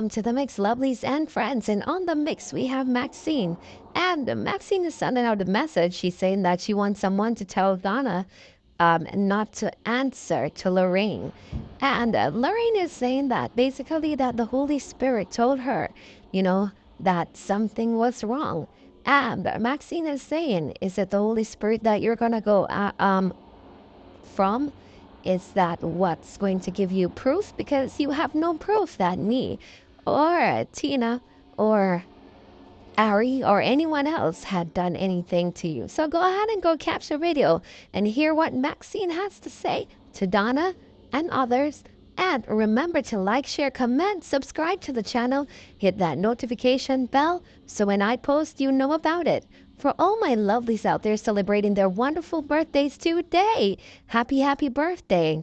welcome to the mix, lovelies and friends. And on the mix, we have Maxine. And Maxine is sending out a message. She's saying that she wants someone to tell Donna not to answer to Lorraine. And Lorraine is saying that basically that the Holy Spirit told her, you know, that something was wrong. And Maxine is saying, is it the Holy Spirit that you're going to go from? Is that what's going to give you proof? Because you have no proof that me or Tina or Ari or anyone else had done anything to you. So go ahead and go capture video and hear what Maxine has to say to Donna and others. And remember to like, share, comment, subscribe to the channel, hit that notification bell so when I post, you know about it. For all my lovelies out there celebrating their wonderful birthdays today, happy, happy birthday.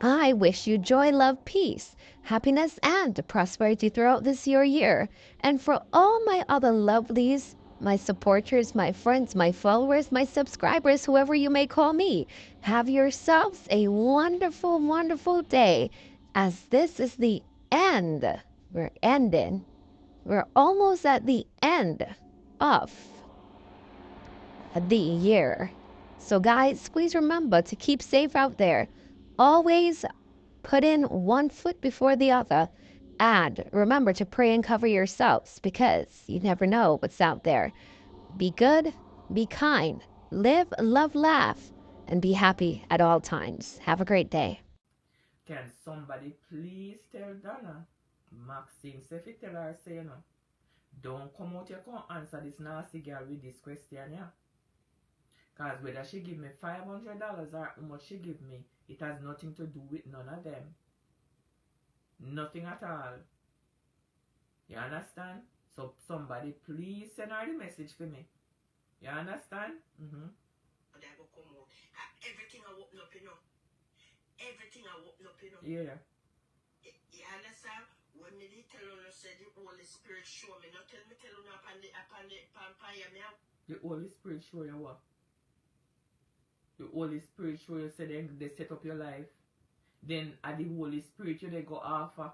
I wish you joy, love, peace, happiness, and prosperity throughout this your year. And for all my other lovelies, my supporters, my friends, my followers, my subscribers, whoever you may call me, have yourselves a wonderful, wonderful day. As this is the end, we're ending. We're almost at the end of the year. So, guys, please remember to keep safe out there. Always put in one foot before the other. And remember to pray and cover yourselves because you never know what's out there. Be good, be kind, live, love, laugh, and be happy at all times. Have a great day. Can somebody please tell Donna? Maxine, say if you tell her, say no. Don't come out here come answer this nasty girl with this question, yeah. Because whether she give me $500 or how much she give me, it has nothing to do with none of them. Nothing at all. You understand? So somebody please send her the message for me. You understand? Everything I open up, you know. Everything I open up, you know. Yeah. You understand? When me did tell you, said the Holy Spirit show me, not tell you upon the vampire me. The Holy Spirit show you what? The Holy Spirit show you say they set up your life. Then at the Holy Spirit you they go offer.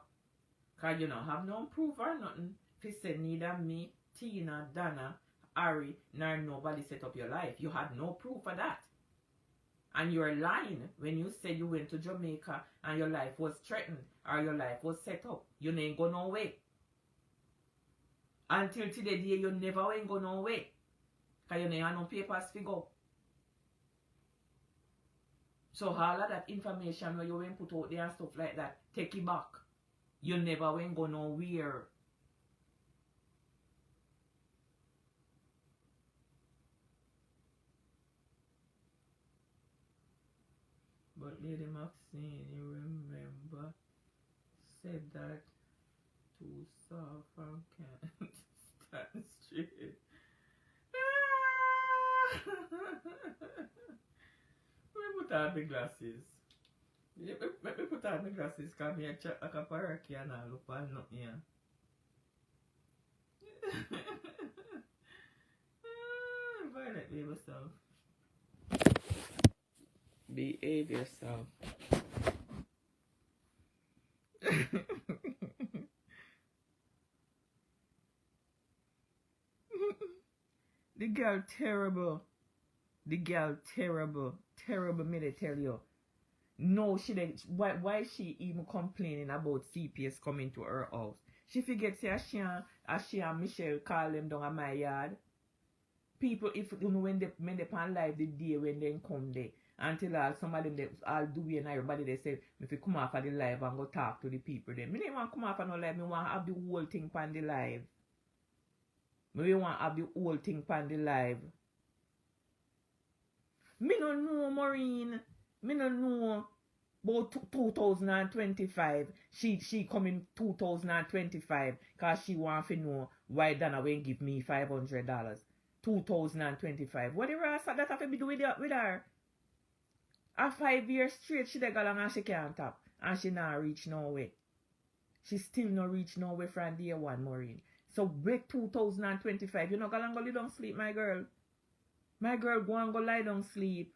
Cause you don't have no proof or nothing. If you say neither me, Tina, Donna, Ari, nor nobody set up your life. You had no proof of that. And you're lying when you said you went to Jamaica and your life was threatened or your life was set up. You ain't go no way. Until today, you never ain't go no way. Because you ain't have no papers to go. So all of that information where you went put out there and stuff like that, take it back. You never went go nowhere. But Lady Maxine, you remember, said that too soft and can't stand straight. Let me put on the glasses. Let me put on the glasses because me a chat like a parakeet and I look on nothing here. Violet, behave yourself. Behave yourself. The girl terrible. The girl terrible. Terrible, me they tell you. No, she didn't. Why is she even complaining about CPS coming to her house? She forgets as she and Michelle call them down at my yard. People, if you know when they pan live the day when they come there, until some of them they all do and everybody they say if you come off of the live and go talk to the people then. Me don't want to come off of no live, me want to have the whole thing pan the live. Me want to have the whole thing pan the live. Me no know, Maureen. Me no know about 2025. She coming 2025 because she want to know why Donna won't give me $500. 2025. What the rest of that have to be doing with her? A 5 years straight she dey go along and she can't tap. And she not reach nowhere. She still not reach nowhere from day one, Maureen. So break 2025. You not go along go lie down sleep, my girl. My girl, go and go lie down sleep.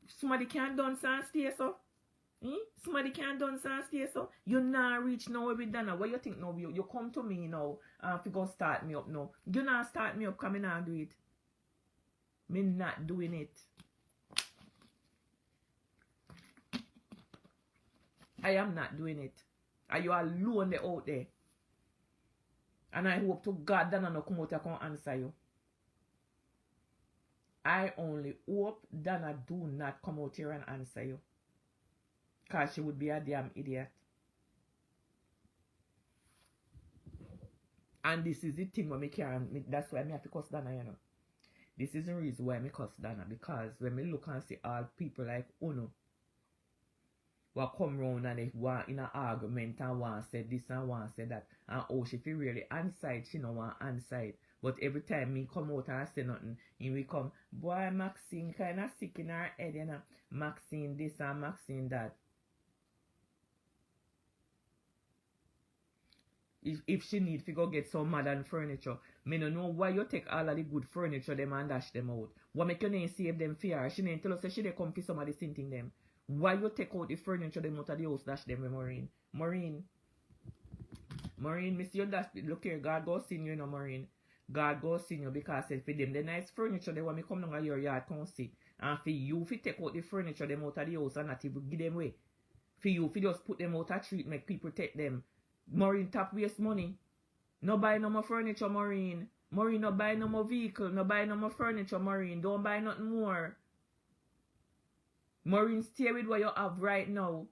Somebody can't dance and stay so. Somebody can't dance and stay so. You not reach now with Donna. What you think now? You come to me now and you go start me up now. You not start me up because I not do it. Me not doing it. I am not doing it. Are you alone there out there? And I hope to God Donna no come out and come answer you. I only hope Donna do not come out here and answer you. Because she would be a damn idiot. And this is the thing where me can, that's why I have to cuss Donna, you know. This is the reason why I cuss Donna. Because when me look and see all people like Uno, who come round and they want in an argument and want say this and want say that. And oh, she feel really anside, she no want anside. But every time me come out and I say nothing, and we come, boy, Maxine kind of sick in her head, you know. Maxine this and Maxine that. If she need to go get some modern furniture, me no know why you take all of the good furniture them and dash them out. What make you name save them fear? She didn't tell us that she dey come for somebody sinting them. Why you take out the furniture them out of the house dash them with Maureen, miss you dash, look here, God go see you, Maureen. God go see you because for them the nice furniture they want me come down at your yard come see. And for you if you take out the furniture them out of the house and not even give them away. For you if you just put them out of street make people take them. Maureen tap waste money. No buy no more furniture, Maureen. Maureen no buy no more vehicle, no buy no more furniture, Maureen. Don't buy nothing more. Maureen, stay with what you have right now.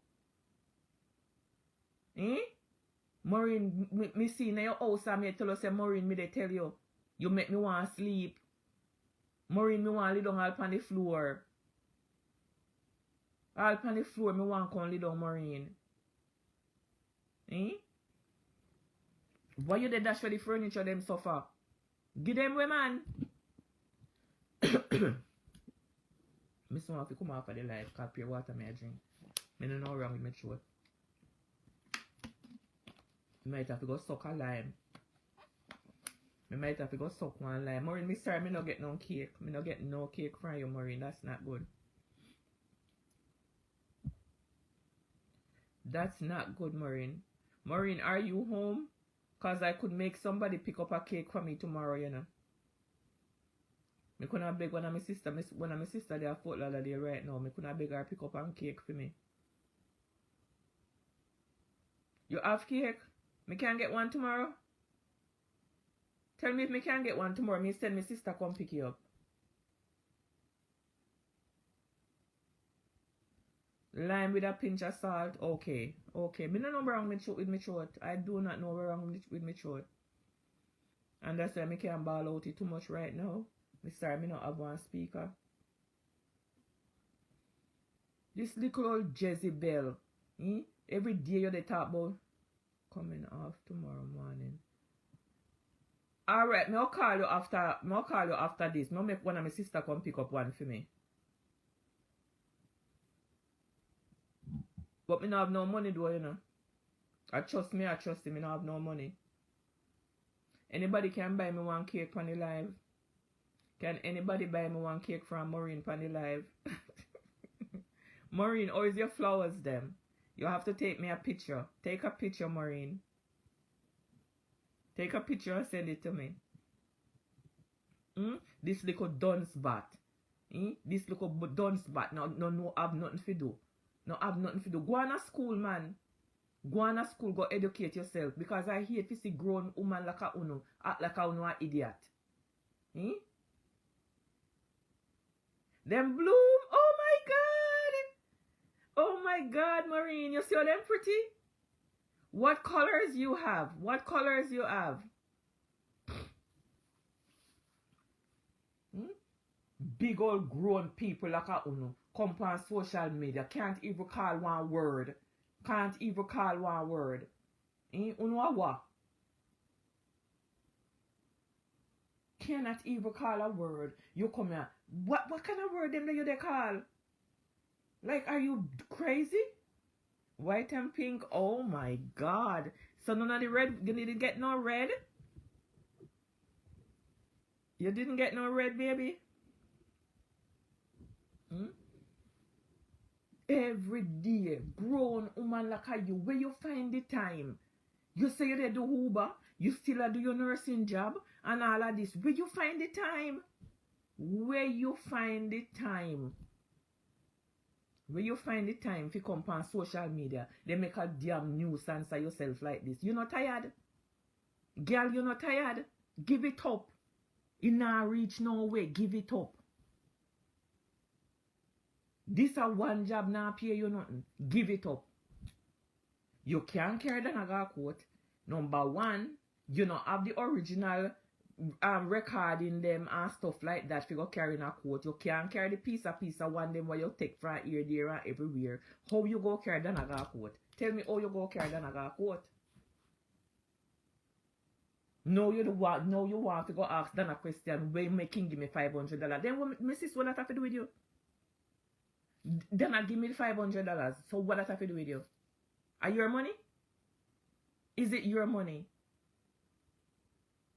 Maureen, me see in your house and me tell you say, Maureen, me they tell you, you make me want to sleep. Maureen, me want to lay down all on the floor. All on the floor, me want to come lay down, Maureen. Why you dey dash for the furniture them suffer? Give them way, man. Me so have to come off of the life, cause pure water me I drink. Me no know wrong with my throat. Me might have to go suck a lime. Me might have to go suck one lime. Maureen, me sorry, me no get no cake. Me no get no cake from you, Maureen. That's not good. That's not good, Maureen. Maureen, are you home? Cause I could make somebody pick up a cake for me tomorrow, you know. Me couldn't beg one of my sister. One of my sister they are Fort Lauderdale right now. Me couldn't beg her pick up a cake for me. You have cake? Me can get one tomorrow? Tell me if me can get one tomorrow. Me send my sister come pick you up. Lime with a pinch of salt. Okay. Okay. Me no know wrong with my throat. I do not know wrong with my throat. And that's why me can't ball out it too much right now. Me sorry, me not have one speaker. This little old Jezebel. Every day you they talk about coming off tomorrow morning. Alright, I'll call you after this. I'll make one of my sister come pick up one for me. But me not have no money though, you know. I trust him, me not have no money. Anybody can buy me one cake on the live? Can anybody buy me one cake from Maureen on the live? Maureen, how is your flowers them? You have to take me a picture. Take a picture, Maureen. Take a picture and send it to me. This little dunce bat. This little dunce bat. No, have nothing to do. No, have nothing to do. Go on a school, man. Go on a school, go educate yourself. Because I hate to see grown woman like a uno act like a uno an idiot. Them bloom. Oh my God. Oh my God, Maureen. You see how them pretty? What colors you have? What colors you have? Big old grown people like a uno come on social media. Can't even call one word. Can't even call one word. Uno what? Cannot even call a word. You come here. What kind of word them do you they call? Like, are you crazy? White and pink. Oh my God. So none of the red. You didn't get no red? You didn't get no red, baby? Every day, grown woman like you, where you find the time? You say you do Uber, you still do your nursing job and all of this. Where you find the time? Where you find the time? Where you find the time to come on social media, they make a damn nuisance of yourself like this. You not tired? Girl, you not tired? Give it up. You not reach no way. Give it up. This a one job now pay you nothing. Give it up. You can't carry the naga coat. Number one, you don't have the original recording them and stuff like that. If you go carrying a coat, you can't carry the piece of one them where you take from here, there, and everywhere. How you go carry the naga coat? Tell me how you go carry the naga coat. No, you want. No, you want to go ask Donna a question. When making give me $500? Then what, my sister, what that have to do with you? Donna give me the $500. So what that have to do with you? Are your money? Is it your money?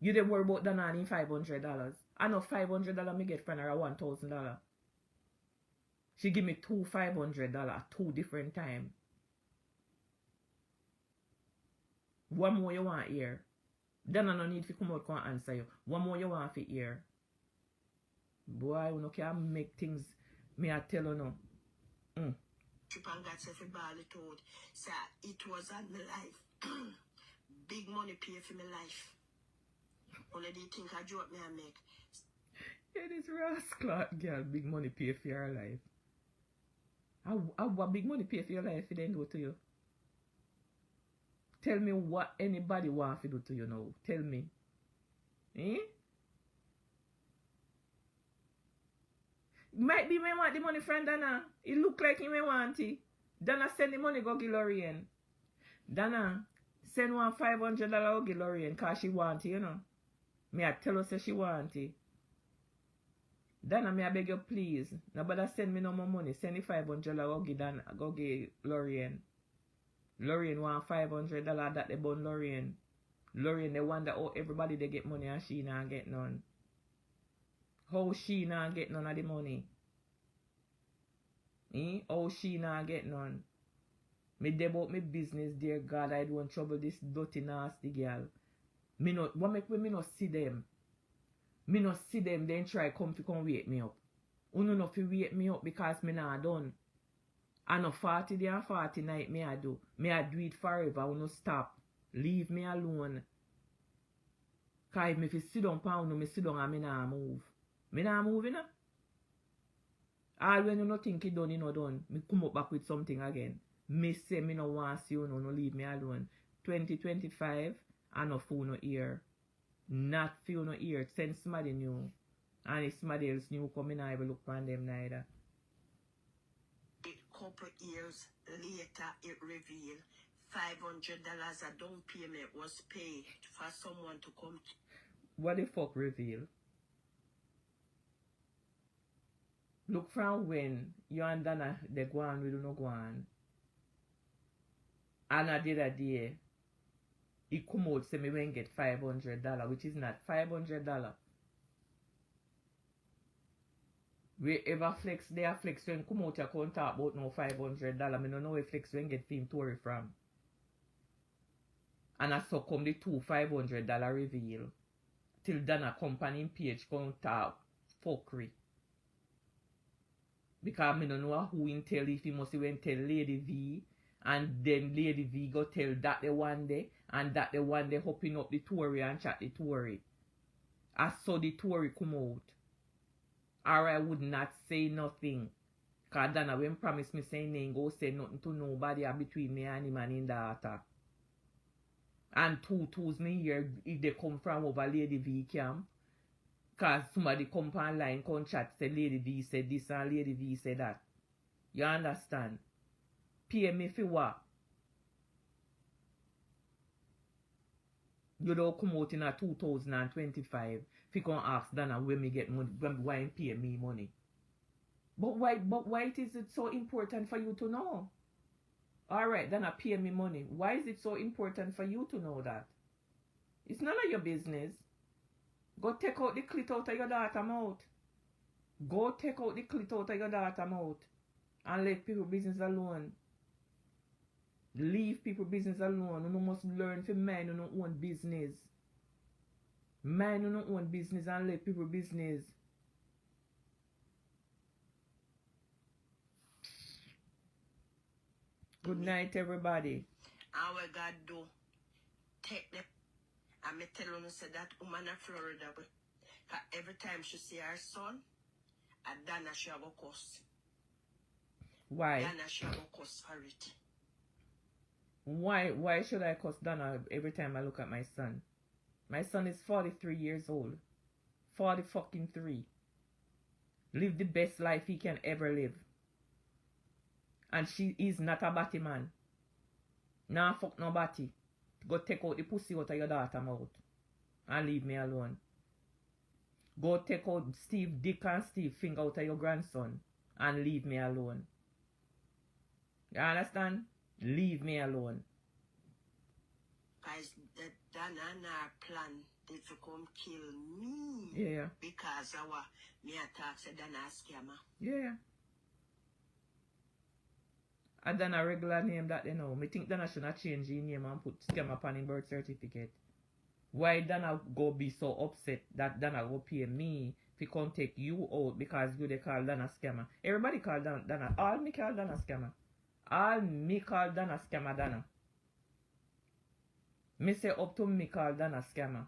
You didn't worry about Donna in $500. I know $500 me get from her $1,000. She give me two $500 two different time. One more you want here? Donna no need to come out and answer you. One more you want to hear? Boy, you know can make things. Me I tell you no. Trip and got everybody told. So it was on my life. Big money pay for my life. Only they think I joke me and make. Yeah, this rascal girl, big money pay for your life. How what big money pay for your life if they do to you? Tell me what anybody want to do to you now. Tell me. Eh? Might be me want the money from Donna. It look like he may want it. Donna send the money go give Lorraine. Donna send one $500 go give Lorraine cause she want it, you know. Me I tell her say she want it. Donna, me I beg you please. Nobody send me no more money. Send the $500 go give Donna, go give Lorraine. Lorraine want $500 that they bun Lorraine. Lorraine they wonder how everybody they get money and she not get none. How she not get none of the money? How she not get none? Me dey about me business, dear God. I don't trouble this dirty nasty girl. Me not what make me not see them. Me not see them then try come wake me up. Uno no fi wake me up because me not done. I know 40 day and 40 night me I do. Me I do it forever. Uno stop. Leave me alone. Cause if me fi sit down pound, me sit down and me nah move. Me nah move, you know. All when you no think it done, you know done. Me come up back with something again. Me say me no want see you, no leave me alone. 2025, I no fool no ear. Not feel no ear. Send somebody new. And if somebody else new coming, I will look on them neither. A couple years later, it revealed $500 a down payment was paid for someone to come. What the fuck reveal? Look from when you and Donna they go on, we do not go on. And I did a day. He come out say me when get $500, which is not $500. Wherever flex there flex when come out your account talk about no $500. Me no know where flex when get film Tory from. And I saw come the two $500 reveal. Till Donna company page come talk fuckery. Because me don't know who in tell if he must went tell Lady V. And then Lady V go tell that the one day. And that the one day hopping up the Tory and chat the Tory. I saw the Tory come out. Or I would not say nothing. Because Donna when promise me saying ain't go say nothing to nobody between me and him and his daughter. And twos me here if they come from over Lady V camp. Because somebody come online, come chat, say Lady V said this and Lady V said that. You understand? Pay me for what? You don't come out in a 2025 if you can ask Donna when me get money, why you pay me money. But why is it so important for you to know? Alright, Donna pay me money. Why is it so important for you to know that? It's none of your business. Go take out the clit out of your daughter mouth. Go take out the clit out of your daughter mouth. And let people business alone. Leave people business alone. You must learn to mind your own business. Mind your own business and let people business. Good night, everybody. And what God do, take them. And me tell you say that woman in Florida, every time she see her son, and Donna she have a cuss. Why? Donna she have a cuss for it. Why should I cuss Donna every time I look at my son? My son is 43 years old. 40 fucking 3. Live the best life he can ever live. And she is not a batty man. Nah, fuck no batty. Go take out the pussy out of your daughter mouth. And leave me alone. Go take out Steve Dick and Steve finger out of your grandson. And leave me alone. You understand? Leave me alone. Guys, that Donna and her plan did to come kill me. Yeah. Because our me attack said Donna a scammer. Yeah. I done a regular name that they know. Me think Donna should not change his name and put scam upon his birth certificate. Why Donna go be so upset that Donna go pay me to come take you out because you they call Donna scammer? Everybody call Donna. All me call Donna scammer. All me call Donna scammer Donna. Me say up to me call Donna scammer.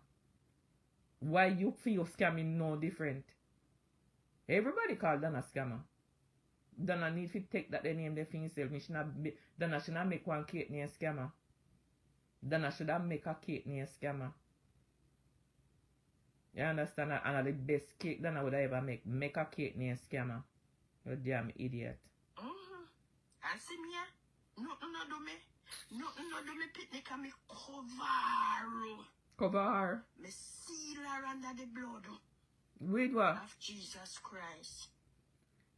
Why you feel scamming no different? Everybody call Donna scammer. Donna need to take that they name they for himself. Donna should not make one Kate name scammer. Donna should have make a Kate name scammer. You understand? And the best cake Donna would ever make. Make a Kate name scammer. You damn idiot. And see me here? Nothing no do me. Nothing no do me picnic and me cover. Cover her. Me seal her under the blood Wait what? of Jesus Christ.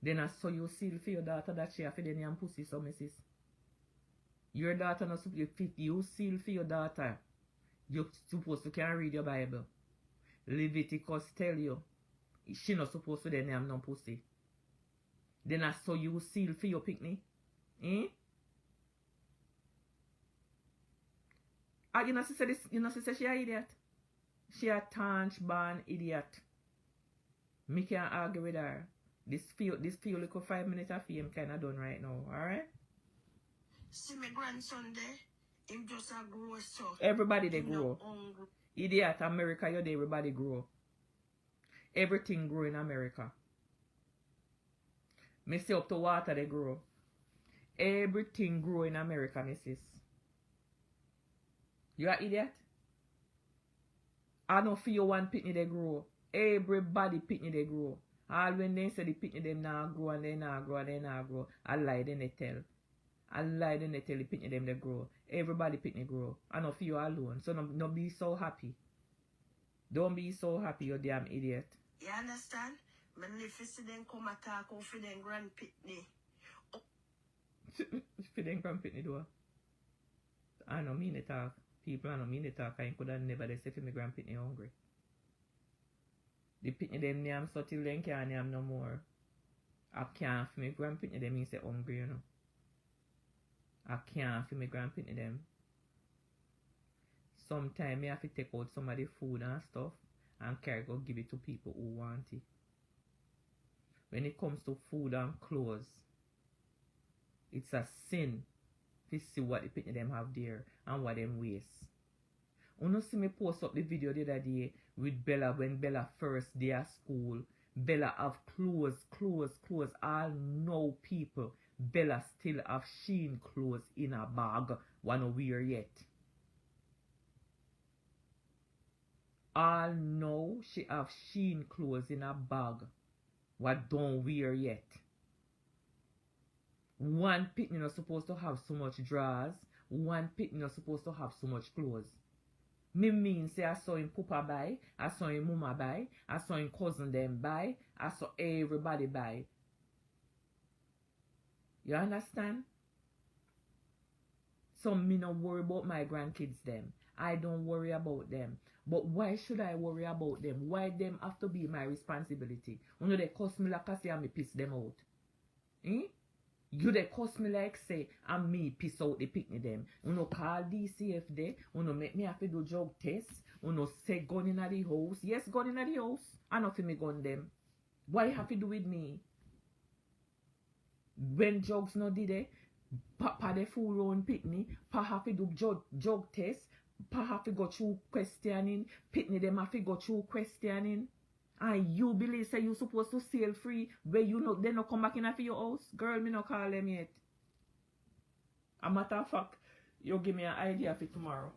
Then I saw you seal for your daughter that she have the name pussy, so missus. Your daughter not supposed to fit you seal for your daughter. You're supposed to can read your Bible. Leviticus tell you she not supposed to then name no pussy. Then I saw you seal for your picnic. Eh? You know she said this, you know she said she a idiot. She a tanch born idiot. Me can't argue with her. This few little 5 minutes of fame kinda done right now, alright? See my grandson there, him just a grow so. Everybody they grow. Idiot, America you there, everybody grow. Everything grow in America. Me say up to water they grow. Everything grow in America, missus. You are idiot? I don't feel one pitney they grow. Everybody pitney they grow. All when they say the pitney them now grow and they now grow and they now grow. I lie then they tell. I lie then they tell the pitney them they grow. Everybody pitney grow. I don't feel alone. So no be so happy. Don't be so happy, you damn idiot. You understand? Me live to see them come attack out for them grand pitney. For them grand pitney do. I don't mean it talk. People I don't mean it talk. I could have never they say for me grand pitney hungry. The pitney them name so till then can't name no more. I can't for me grand pitney them mean say hungry, you know. I can't for me grand pitney them. Sometimes I have to take out some of the food and stuff and carry go give it to people who want it. When it comes to food and clothes, it's a sin to see what the pitney them have there and what them waste. You see me post up the video the other day with Bella when Bella first day at school. Bella have clothes. All know people. Bella still have Shein clothes in a bag. Wanna wear yet. All know she have Shein clothes in a bag. What don't wear yet. One pitney not supposed to have so much drawers. One pitney not supposed to have so much clothes. Me mean say I saw him papa buy, I saw him mama buy, I saw him cousin them buy, I saw everybody buy. You understand? So me no worry about my grandkids them. I don't worry about them. But why should I worry about them? Why them have to be my responsibility? You know they cuss me like I say and me piss them out. Eh? You de cuss me like say, and me piss out the picnic them. Uno call DCF there, uno make me have to do drug test, uno say gun in the house. Yes, gun in the house. I not me gun them. Why have to do with me? When drugs no did it, pa de full round picnic, pa have to do drug test, pa have to go through questioning, picnic them have to go through questioning. And you believe say you supposed to sail free where you know they not come back in after your house? Girl, me not call them yet. A matter of fact, you give me an idea for tomorrow.